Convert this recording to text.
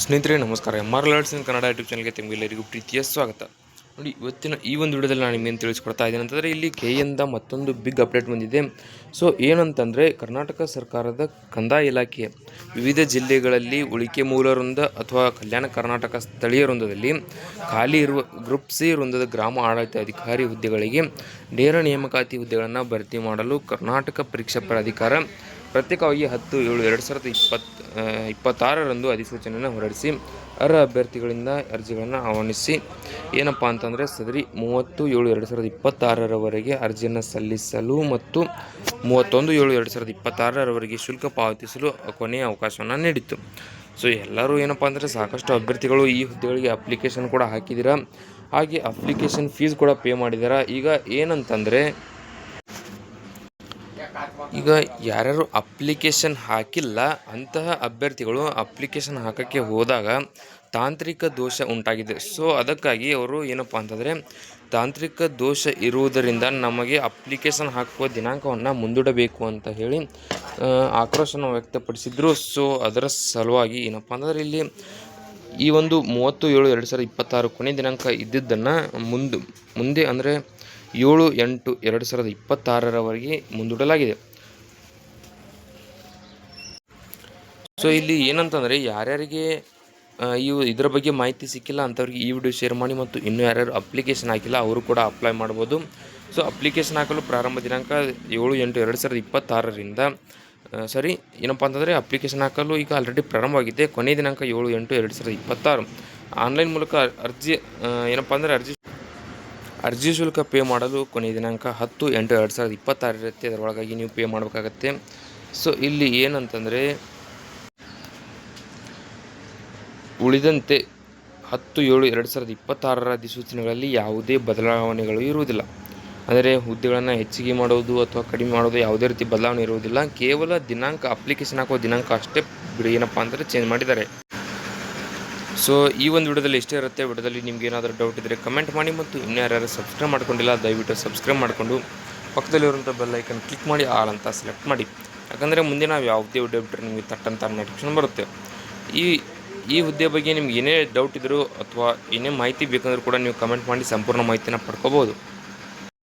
ಸ್ನೇಹಿತರೆ ನಮಸ್ಕಾರ. MR ಲರ್ಡ್ಸ್ ಇನ್ Kannada YouTube ಚಾನಲ್ಗೆ ತಮಗೆಲ್ಲರಿಗೂ ಪ್ರೀತಿಯ ಸ್ವಾಗತ. ನೋಡಿ, ಇವತ್ತಿನ ಈ ಒಂದು ವಿಡಿಯೋದಲ್ಲಿ ನಾನು ನಿಮಗೇನು ತಿಳಿಸ್ಕೊಡ್ತಾ ಇದ್ದೇನೆ ಅಂತಂದರೆ, ಇಲ್ಲಿ ಕೆಯಿಂದ ಮತ್ತೊಂದು ಬಿಗ್ ಅಪ್ಡೇಟ್ ಬಂದಿದೆ. ಸೊ ಏನಂತಂದರೆ, ಕರ್ನಾಟಕ ಸರ್ಕಾರದ ಕಂದಾಯ ಇಲಾಖೆ ವಿವಿಧ ಜಿಲ್ಲೆಗಳಲ್ಲಿ ಉಳಿಕೆ ಮೂಲ ವೃಂದ ಅಥವಾ ಕಲ್ಯಾಣ ಕರ್ನಾಟಕ ಸ್ಥಳೀಯ ವೃಂದದಲ್ಲಿ ಖಾಲಿ ಇರುವ ಗ್ರೂಪ್ ಸಿ ವೃಂದದ ಗ್ರಾಮ ಆಡಳಿತ ಅಧಿಕಾರಿ ಹುದ್ದೆಗಳಿಗೆ ನೇರ ನೇಮಕಾತಿ ಹುದ್ದೆಗಳನ್ನು ಭರ್ತಿ ಮಾಡಲು ಕರ್ನಾಟಕ ಪರೀಕ್ಷಾ ಪ್ರಾಧಿಕಾರ ಪ್ರತ್ಯೇಕವಾಗಿ 10/7/2026ರಂದು ಅಧಿಸೂಚನೆಯನ್ನು ಹೊರಡಿಸಿ ಅರ್ಹ ಅಭ್ಯರ್ಥಿಗಳಿಂದ ಅರ್ಜಿಗಳನ್ನು ಆಹ್ವಾನಿಸಿ ಏನಪ್ಪ ಅಂತಂದರೆ ಸದರಿ 30/7/2026ರವರೆಗೆ ಅರ್ಜಿಯನ್ನು ಸಲ್ಲಿಸಲು ಮತ್ತು 31/7/2026ರವರೆಗೆ ಶುಲ್ಕ ಪಾವತಿಸಲು ಕೊನೆಯ ಅವಕಾಶವನ್ನು ನೀಡಿತ್ತು. ಸೊ ಎಲ್ಲರೂ ಏನಪ್ಪ ಅಂದರೆ ಸಾಕಷ್ಟು ಅಭ್ಯರ್ಥಿಗಳು ಈ ಹುದ್ದೆಗಳಿಗೆ ಅಪ್ಲಿಕೇಶನ್ ಕೂಡ ಹಾಕಿದ್ದೀರಾ, ಹಾಗೆ ಅಪ್ಲಿಕೇಶನ್ ಫೀಸ್ ಕೂಡ ಪೇ ಮಾಡಿದ್ದೀರಾ. ಈಗ ಏನಂತಂದರೆ, ಈಗ ಯಾರ್ಯಾರು ಅಪ್ಲಿಕೇಶನ್ ಹಾಕಿಲ್ಲ ಅಂತಹ ಅಭ್ಯರ್ಥಿಗಳು ಅಪ್ಲಿಕೇಶನ್ ಹಾಕೋಕ್ಕೆ ಹೋದಾಗ ತಾಂತ್ರಿಕ ದೋಷ ಉಂಟಾಗಿದೆ. ಸೊ ಅದಕ್ಕಾಗಿ ಅವರು ಏನಪ್ಪ ಅಂತಂದರೆ, ತಾಂತ್ರಿಕ ದೋಷ ಇರುವುದರಿಂದ ನಮಗೆ ಅಪ್ಲಿಕೇಶನ್ ಹಾಕುವ ದಿನಾಂಕವನ್ನು ಮುಂದೂಡಬೇಕು ಅಂತ ಹೇಳಿ ಆಕ್ರೋಶನ ವ್ಯಕ್ತಪಡಿಸಿದರು. ಸೊ ಅದರ ಸಲುವಾಗಿ ಏನಪ್ಪ ಅಂತಂದರೆ, ಇಲ್ಲಿ ಈ ಒಂದು 30/7/2026 ಕೊನೆ ದಿನಾಂಕ ಇದ್ದಿದ್ದನ್ನು ಮುಂದೆ ಅಂದರೆ 7/8/2026ರವರೆಗೆ ಮುಂದೂಡಲಾಗಿದೆ. ಸೊ ಇಲ್ಲಿ ಏನಂತಂದರೆ, ಯಾರ್ಯಾರಿಗೆ ಇದರ ಬಗ್ಗೆ ಮಾಹಿತಿ ಸಿಕ್ಕಿಲ್ಲ ಅಂಥವ್ರಿಗೆ ಈ ವಿಡಿಯೋ ಶೇರ್ ಮಾಡಿ, ಮತ್ತು ಇನ್ನೂ ಯಾರ್ಯಾರು ಅಪ್ಲಿಕೇಶನ್ ಹಾಕಿಲ್ಲ ಅವರು ಕೂಡ ಅಪ್ಲೈ ಮಾಡ್ಬೋದು. ಸೊ ಅಪ್ಲಿಕೇಶನ್ ಹಾಕಲು ಪ್ರಾರಂಭ ದಿನಾಂಕ 7/8/2026ರಿಂದ ಏನಪ್ಪ ಅಂತಂದರೆ, ಅಪ್ಲಿಕೇಶನ್ ಹಾಕಲು ಈಗ ಆಲ್ರೆಡಿ ಪ್ರಾರಂಭವಾಗಿದೆ. ಕೊನೆಯ ದಿನಾಂಕ 7/8/2026. ಆನ್ಲೈನ್ ಮೂಲಕ ಏನಪ್ಪ ಅಂದರೆ ಅರ್ಜಿ ಶುಲ್ಕ ಪೇ ಮಾಡಲು ಕೊನೆಯ ದಿನಾಂಕ 10/8/2026 ಇರುತ್ತೆ. ಅದರೊಳಗಾಗಿ ನೀವು ಪೇ ಮಾಡಬೇಕಾಗತ್ತೆ. ಸೊ ಇಲ್ಲಿ ಏನಂತಂದರೆ, ಉಳಿದಂತೆ 10/7/2026ರ ಅಧಿಸೂಚನೆಗಳಲ್ಲಿ ಯಾವುದೇ ಬದಲಾವಣೆಗಳು ಇರುವುದಿಲ್ಲ. ಅಂದರೆ ಹುದ್ದೆಗಳನ್ನು ಹೆಚ್ಚಿಗೆ ಮಾಡೋದು ಅಥವಾ ಕಡಿಮೆ ಮಾಡೋದು ಯಾವುದೇ ರೀತಿ ಬದಲಾವಣೆ ಇರುವುದಿಲ್ಲ. ಕೇವಲ ದಿನಾಂಕ, ಅಪ್ಲಿಕೇಶನ್ ಹಾಕುವ ದಿನಾಂಕ ಅಷ್ಟೇ ಏನಪ್ಪ ಅಂದರೆ ಚೇಂಜ್ ಮಾಡಿದ್ದಾರೆ. ಸೊ ಈ ಒಂದು ವಿಡಿಯೋದಲ್ಲಿ ಇಷ್ಟೇ ಇರುತ್ತೆ. ವಿಡಿಯೋದಲ್ಲಿ ನಿಮ್ಗೆ ಏನಾದರೂ ಡೌಟ್ ಇದ್ದರೆ ಕಮೆಂಟ್ ಮಾಡಿ, ಮತ್ತು ಇನ್ನೂ ಯಾರ್ಯಾರು ಸಬ್ಸ್ಕ್ರೈಬ್ ಮಾಡ್ಕೊಂಡಿಲ್ಲ ದಯವಿಟ್ಟು ಸಬ್ಸ್ಕ್ರೈಬ್ ಮಾಡಿಕೊಂಡು ಪಕ್ಕದಲ್ಲಿರುವಂಥ ಬೆಲ್ ಐಕನ್ ಕ್ಲಿಕ್ ಮಾಡಿ ಆಲ್ ಅಂತ ಸೆಲೆಕ್ಟ್ ಮಾಡಿ. ಯಾಕಂದರೆ ಮುಂದೆ ನಾವು ಯಾವುದೇ ವಿಡಿಯೋ ಬಿಟ್ಟರೆ ನಿಮಗೆ ತಟ್ಟಂತ ನೋಟಿಫಿಕೇಶನ್ ಬರುತ್ತೆ. ಈ ಹುದ್ದೆ ಬಗ್ಗೆ ನಿಮ್ಗೆ ಏನೇ ಡೌಟ್ ಇದ್ದರೂ ಅಥವಾ ಏನೇ ಮಾಹಿತಿ ಬೇಕಂದ್ರೂ ಕೂಡ ನೀವು ಕಮೆಂಟ್ ಮಾಡಿ ಸಂಪೂರ್ಣ ಮಾಹಿತಿನ ಪಡ್ಕೋಬೋದು.